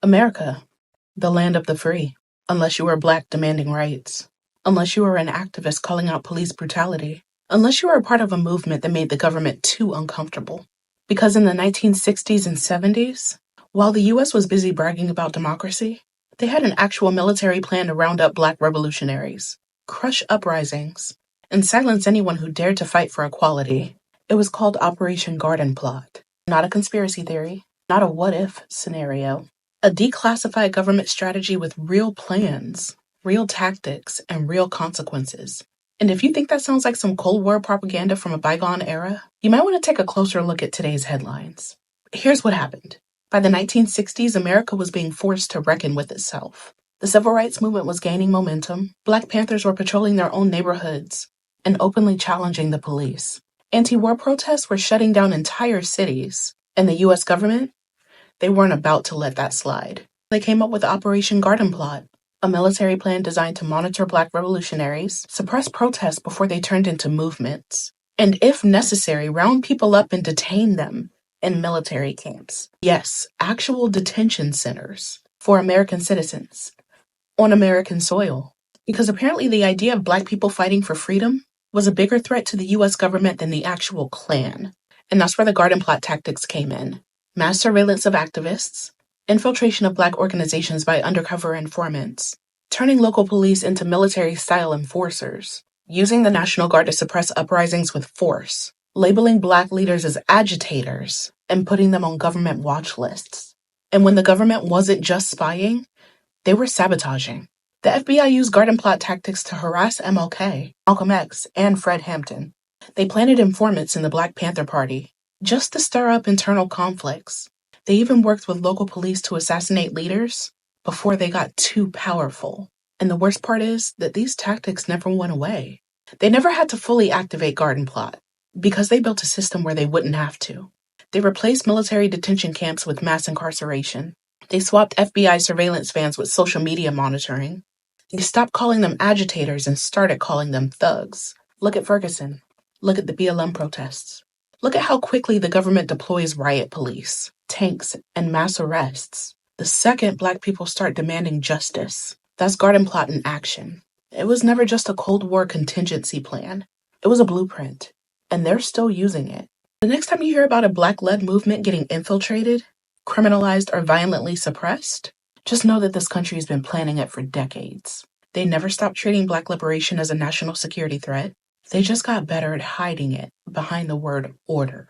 America, the land of the free. Unless you were Black demanding rights. Unless you were an activist calling out police brutality. Unless you were a part of a movement that made the government too uncomfortable. Because in the 1960s and 70s, while the US was busy bragging about democracy, they had an actual military plan to round up Black revolutionaries, crush uprisings, and silence anyone who dared to fight for equality. It was called Operation Garden Plot. Not a conspiracy theory, not a what-if scenario. A declassified government strategy with real plans, real tactics, and real consequences. And if you think that sounds like some Cold War propaganda from a bygone era, you might want to take a closer look at today's headlines. Here's what happened. By the 1960s, America was being forced to reckon with itself. The civil rights movement was gaining momentum. Black Panthers were patrolling their own neighborhoods and openly challenging the police. Anti-war protests were shutting down entire cities. And the US government? They weren't about to let that slide. They came up with Operation Garden Plot, a military plan designed to monitor Black revolutionaries, suppress protests before they turned into movements, and if necessary, round people up and detain them in military camps. Yes, actual detention centers for American citizens on American soil. Because apparently the idea of Black people fighting for freedom was a bigger threat to the US government than the actual Klan. And that's where the Garden Plot tactics came in. Mass surveillance of activists, infiltration of Black organizations by undercover informants, turning local police into military-style enforcers, using the National Guard to suppress uprisings with force, labeling Black leaders as agitators, and putting them on government watch lists. And when the government wasn't just spying, they were sabotaging. The FBI used Garden Plot tactics to harass MLK, Malcolm X, and Fred Hampton. They planted informants in the Black Panther Party, just to stir up internal conflicts. They even worked with local police to assassinate leaders before they got too powerful. And the worst part is that these tactics never went away. They never had to fully activate Garden Plot because they built a system where they wouldn't have to. They replaced military detention camps with mass incarceration. They swapped FBI surveillance vans with social media monitoring. They stopped calling them agitators and started calling them thugs. Look at Ferguson. Look at the BLM protests. Look at how quickly the government deploys riot police, tanks, and mass arrests. The second Black people start demanding justice, that's Garden Plot in action. It was never just a Cold War contingency plan. It was a blueprint, and they're still using it. The next time you hear about a Black-led movement getting infiltrated, criminalized, or violently suppressed, just know that this country has been planning it for decades. They never stopped treating Black liberation as a national security threat. They just got better at hiding it behind the word order.